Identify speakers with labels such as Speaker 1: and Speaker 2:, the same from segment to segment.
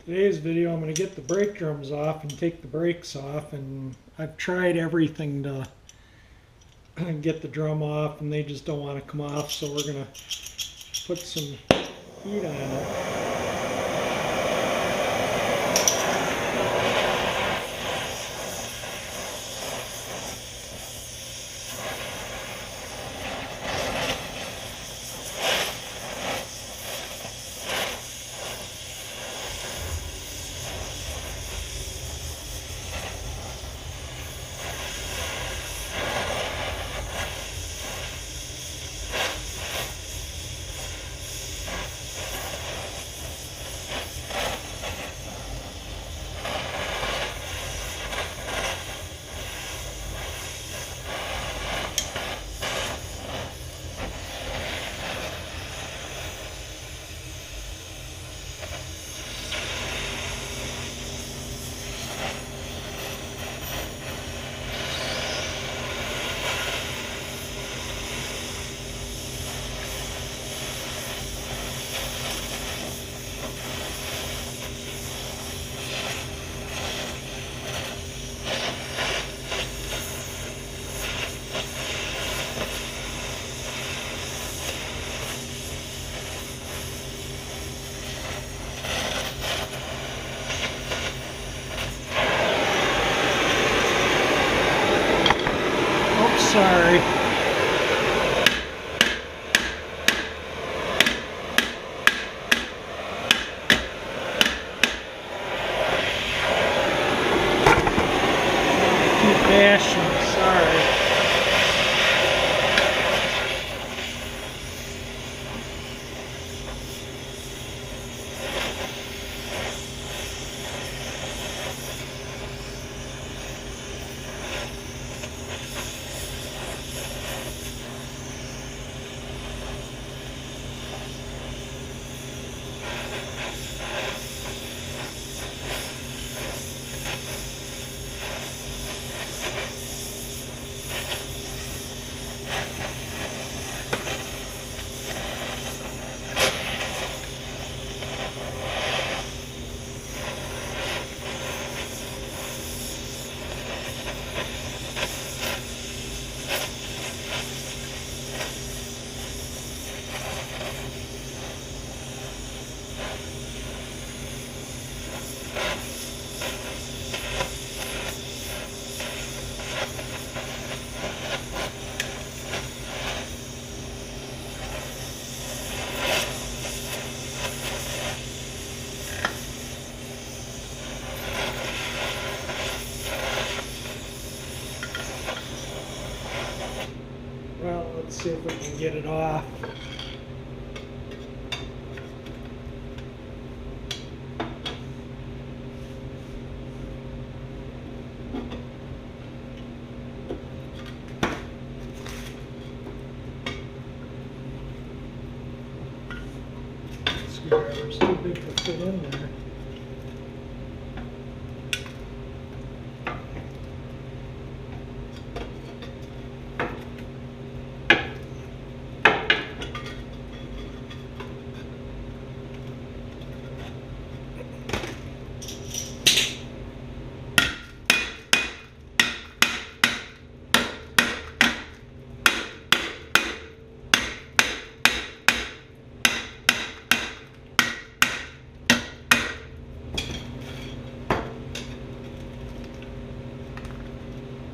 Speaker 1: Today's video I'm going to get the brake drums off and take the brakes off, and I've tried everything to get the drum off and they just don't want to come off, so we're going to put some heat on it. Sorry. Keep bashing, sorry. Well, let's see if we can get it off. Screwdriver's too big to fit in there.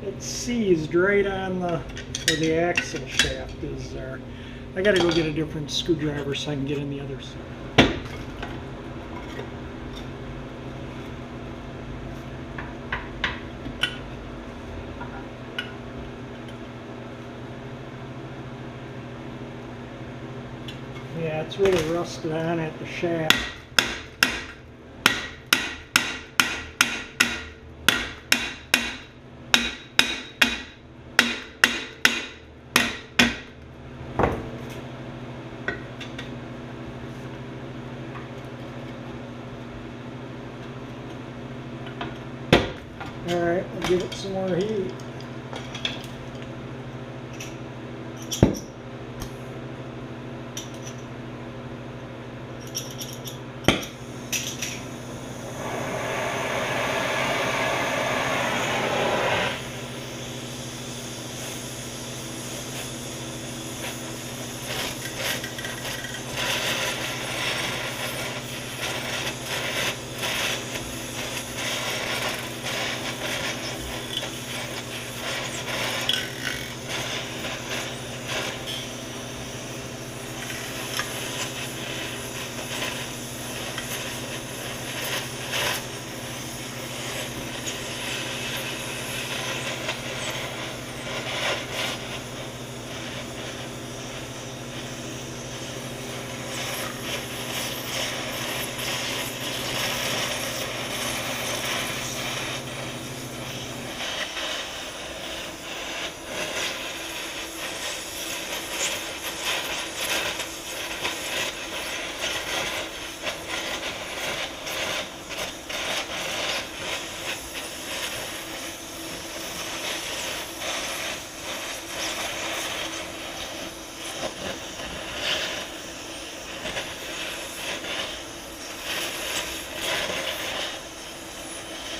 Speaker 1: It's seized right on where the axle shaft is there. I gotta go get a different screwdriver so I can get in the other side. Yeah, it's really rusted on at the shaft. Alright, I'll give it some more heat.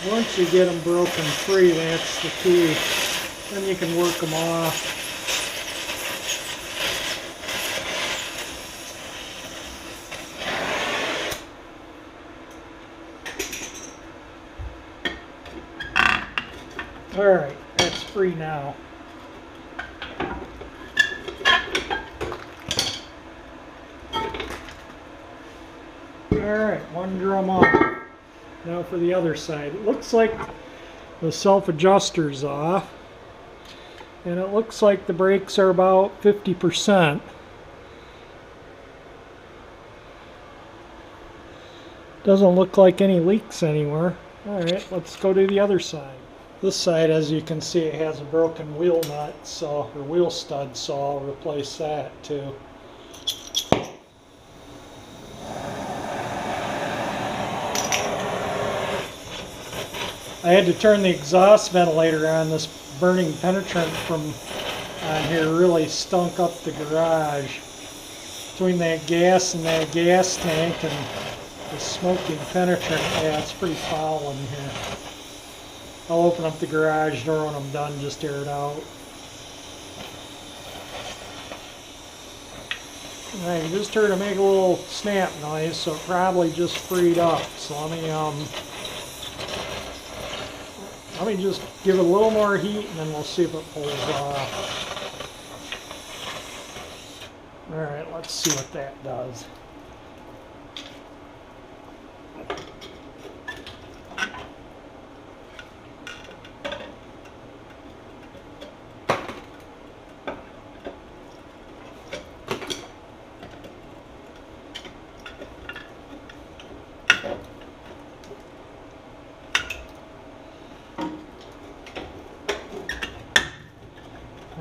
Speaker 1: Once you get them broken free, that's the key. Then you can work them off. Alright, that's free now. Alright, one drum off. Now for the other side. It looks like the self-adjuster's off. And it looks like the brakes are about 50%. Doesn't look like any leaks anywhere. Alright, let's go to the other side. This side, as you can see, it has a broken wheel nut, so, or wheel stud, so I'll replace that too. I had to turn the exhaust ventilator on. This burning penetrant from on here really stunk up the garage. Between that gas and that gas tank and the smoking penetrant, yeah, it's pretty foul in here. I'll open up the garage door when I'm done, just air it out. I just heard it make a little snap noise, so it probably just freed up. So let me just give it a little more heat, and then we'll see if it pulls off. All right, let's see what that does.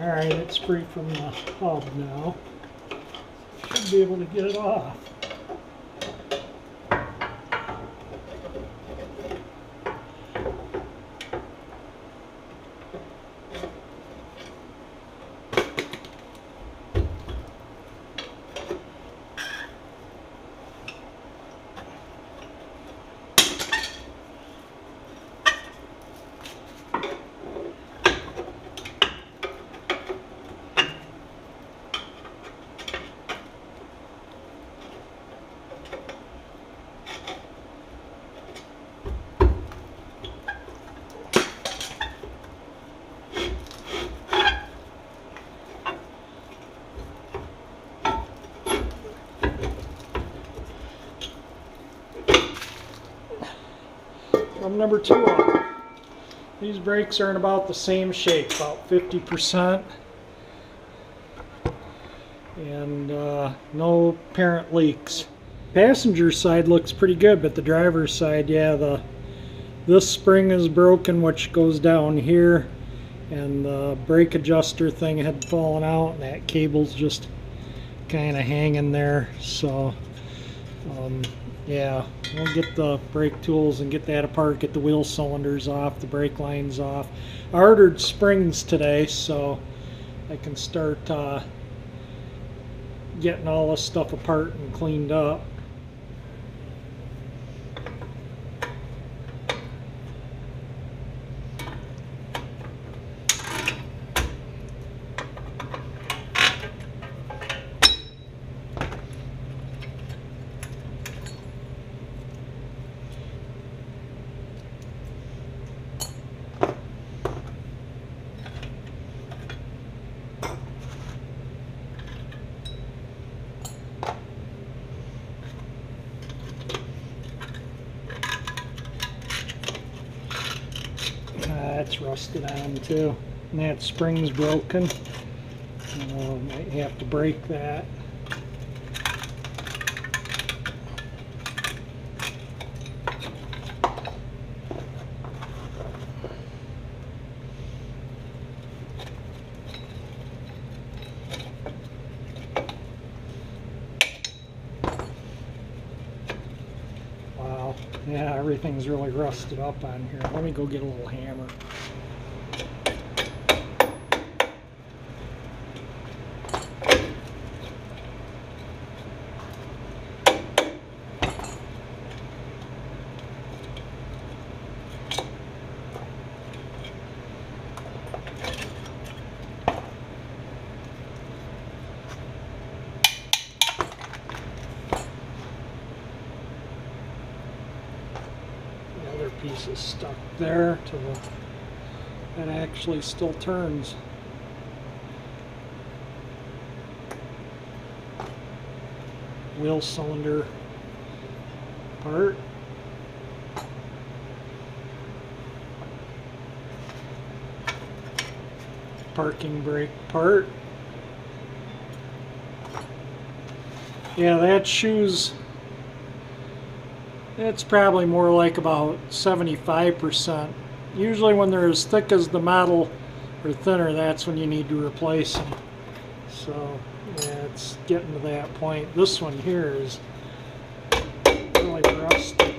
Speaker 1: Alright, it's free from the hub now. Should be able to get it off. Drum number 2 off. These brakes are in about the same shape, about 50%. And no apparent leaks. Passenger side looks pretty good, but the driver's side, yeah, this spring is broken, which goes down here, and the brake adjuster thing had fallen out, and that cable's just kind of hanging there. So yeah, we'll get the brake tools and get that apart, get the wheel cylinders off, the brake lines off. I ordered springs today, so I can start getting all this stuff apart and cleaned up. That's rusted on too, and that spring's broken. Might have to break that. Wow, yeah, everything's really rusted up on here. Let me go get a little hammer. piece is stuck there to the, that actually still turns. Wheel cylinder part. Parking brake part. Yeah, that shoe's, that's probably more like about 75%. Usually when they're as thick as the model or thinner, that's when you need to replace them. So yeah, it's getting to that point. This one here is really rusty.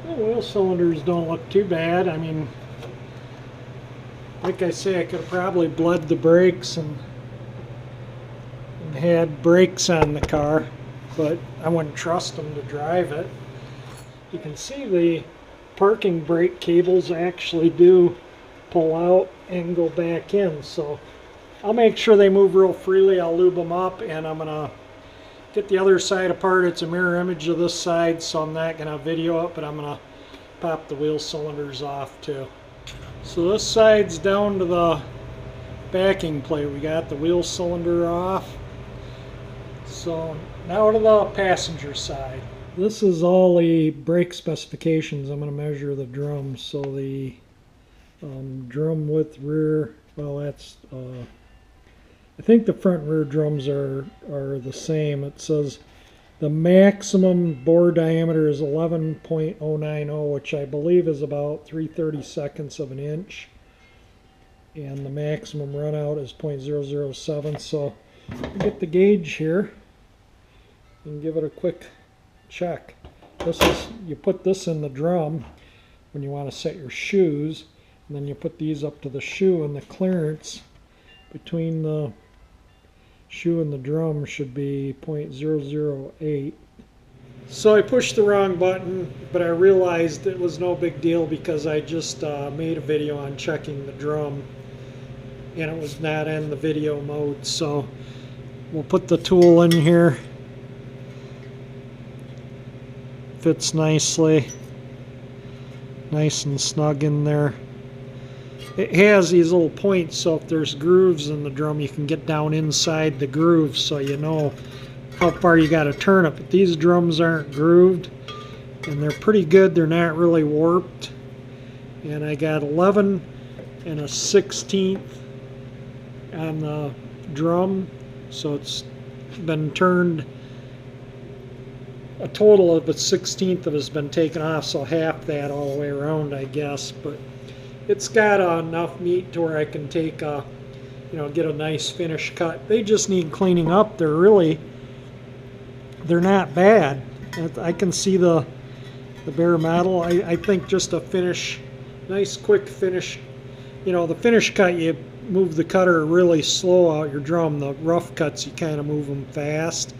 Speaker 1: The wheel cylinders don't look too bad. I mean, like I say, I could have probably bled the brakes and had brakes on the car, but I wouldn't trust them to drive it. You can see the parking brake cables actually do pull out and go back in, so I'll make sure they move real freely. I'll lube them up, and I'm gonna get the other side apart. It's a mirror image of this side, so I'm not gonna video it, but I'm gonna pop the wheel cylinders off too. So this side's down to the backing plate. We got the wheel cylinder off. So now to the passenger side. This is all the brake specifications. I'm going to measure the drums. So the drum width rear, well, that's I think the front and rear drums are the same. It says the maximum bore diameter is 11.090, which I believe is about 3/32 of an inch, and the maximum run out is 0.007. So we get the gauge here and give it a quick check. This is, you put this in the drum when you want to set your shoes, and then you put these up to the shoe, and the clearance between the shoe and the drum should be 0.008. So I pushed the wrong button, but I realized it was no big deal because I just made a video on checking the drum and it was not in the video mode. So we'll put the tool in here. Fits nicely, nice and snug in there. It has these little points, so if there's grooves in the drum, you can get down inside the grooves so you know how far you got to turn it. But these drums aren't grooved, and they're pretty good. They're not really warped. And I got 11 1/16 on the drum, so it's been turned. A total of a 1/16 of it has been taken off, so half that all the way around, I guess. But it's got enough meat to where I can take a, get a nice finish cut. They just need cleaning up. They're not bad. I can see the bare metal. I think just a finish, nice quick finish. The finish cut, you move the cutter really slow out your drum. The rough cuts, you kind of move them fast.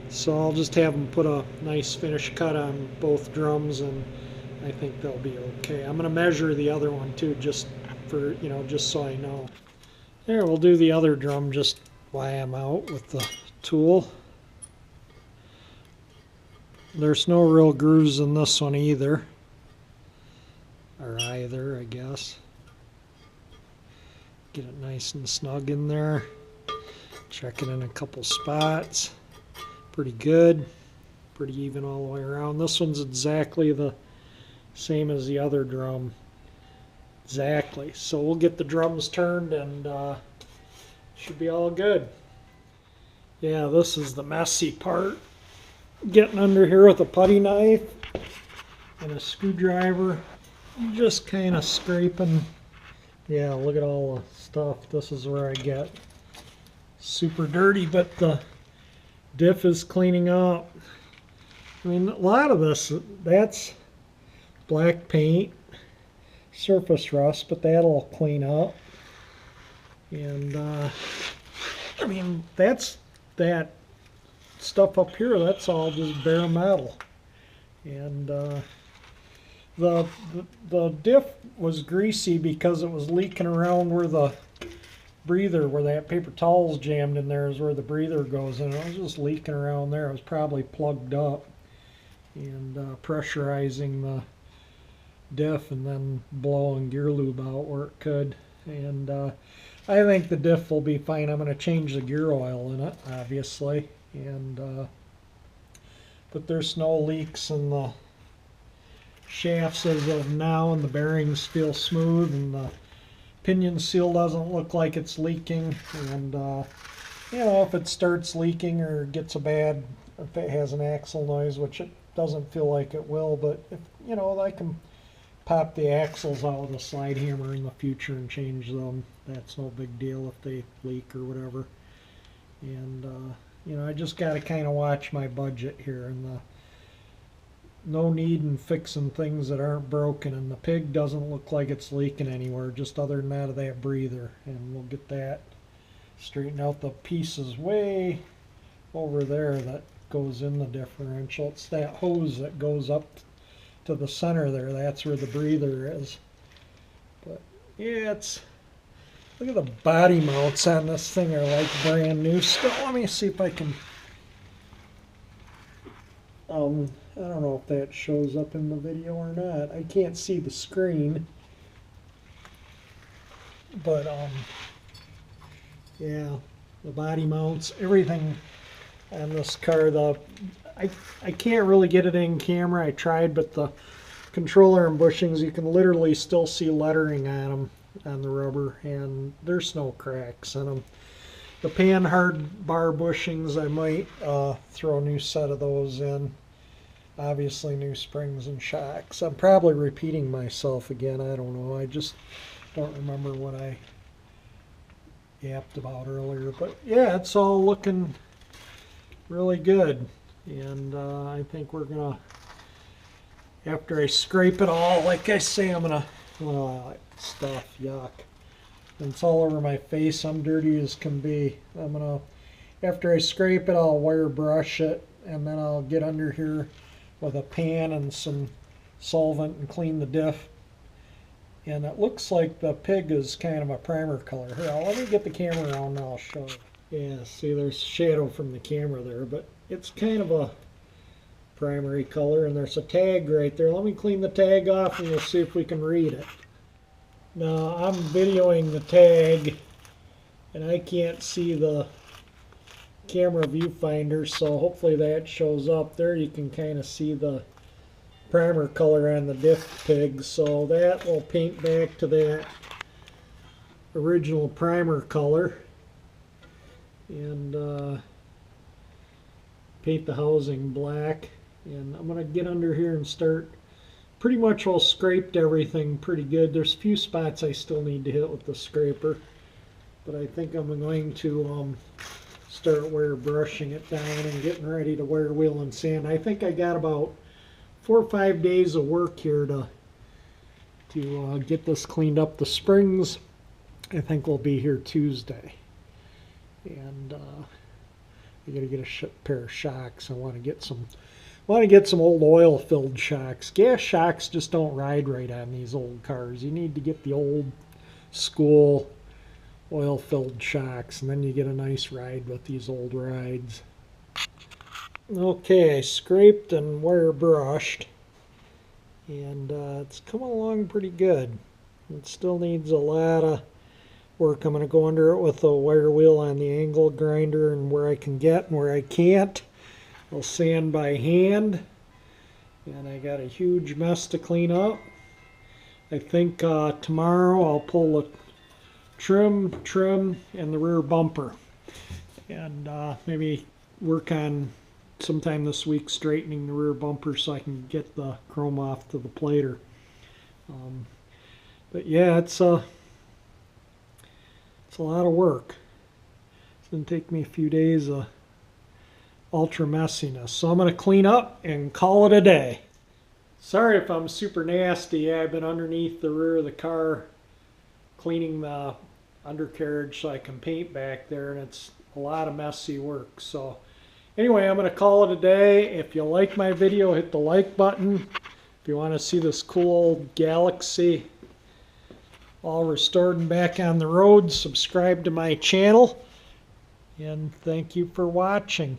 Speaker 1: So I'll just have them put a nice finish cut on both drums, and I think they'll be okay. I'm going to measure the other one too, just for, just so I know. There, we'll do the other drum, just why I'm out with the tool. There's no real grooves in this one either. Or either, I guess. Get it nice and snug in there. Check it in a couple spots. Pretty good. Pretty even all the way around. This one's exactly the same as the other drum. Exactly. So we'll get the drums turned and should be all good. Yeah, this is the messy part. Getting under here with a putty knife and a screwdriver. Just kind of scraping. Yeah, look at all the stuff. This is where I get super dirty, but the Diff is cleaning up. I mean, a lot of this, that's black paint, surface rust, but that'll clean up. And I mean, that's that stuff up here, that's all just bare metal. And the, the diff was greasy because it was leaking around where the breather, where that paper towel's jammed in there is where the breather goes in. It was just leaking around there. It was probably plugged up and pressurizing the diff and then blowing gear lube out where it could. And I think the diff will be fine. I'm going to change the gear oil in it, obviously. And but there's no leaks in the shafts as of now, and the bearings feel smooth, and the pinion seal doesn't look like it's leaking. And you know, if it starts leaking or gets if it has an axle noise, which it doesn't feel like it will, but if, you know, I can pop the axles out with a slide hammer in the future and change them. That's no big deal if they leak or whatever. And you know, I just got to kind of watch my budget here, and no need in fixing things that aren't broken. And the pig doesn't look like it's leaking anywhere, just other than that breather. And we'll get that straightened out. The pieces way over there that goes in the differential, it's that hose that goes up to the center there. That's where the breather is. But yeah, look at the body mounts on this thing, are like brand new still. Let me see if I can I don't know if that shows up in the video or not. I can't see the screen. But yeah, the body mounts, everything on this car, I can't really get it in camera. I tried, but the controller and bushings, you can literally still see lettering on them, on the rubber, and there's no cracks in them. The pan hard bar bushings, I might throw a new set of those in. Obviously new springs and shocks. I'm probably repeating myself again, I don't know. I just don't remember what I yapped about earlier. But yeah, it's all looking really good. And I think we're gonna, after I scrape it all, like I say, I'm gonna, stuff, yuck. And it's all over my face. I'm dirty as can be. I'm gonna, after I scrape it, I'll wire brush it, and then I'll get under here with a pan and some solvent and clean the diff. And it looks like the pig is kind of a primer color. Here, let me get the camera around and I'll show you. Yeah, see, there's shadow from the camera there, but it's kind of a primary color, and there's a tag right there. Let me clean the tag off and we'll see if we can read it. Now, I'm videoing the tag, and I can't see the camera viewfinder, so hopefully that shows up. There you can kind of see the primer color on the diff pig, so that will paint back to that original primer color, and paint the housing black. And I'm going to get under here and start, pretty much all scraped everything pretty good. There's a few spots I still need to hit with the scraper, but I think I'm going to start wire brushing it down and getting ready to wire wheel and sand. I think I got about 4 or 5 days of work here to get this cleaned up. The springs, I think, will be here Tuesday, and I got to get a pair of shocks. I want to get some old oil-filled shocks. Gas shocks just don't ride right on these old cars. You need to get the old school oil-filled shocks, and then you get a nice ride with these old rides. Okay, I scraped and wire brushed, and it's coming along pretty good. It still needs a lot of work. I'm going to go under it with a wire wheel on the angle grinder, and where I can get and where I can't, I'll sand by hand. And I got a huge mess to clean up. I think tomorrow I'll pull the trim, and the rear bumper, and maybe work on sometime this week straightening the rear bumper so I can get the chrome off to the plater. But yeah, it's a lot of work. It's going to take me a few days of ultra messiness. So I'm going to clean up and call it a day. Sorry if I'm super nasty. I've been underneath the rear of the car cleaning the undercarriage so I can paint back there, and it's a lot of messy work. So anyway, I'm going to call it a day. If you like my video, hit the like button. If you want to see this cool old Galaxie all restored and back on the road, subscribe to my channel. And thank you for watching.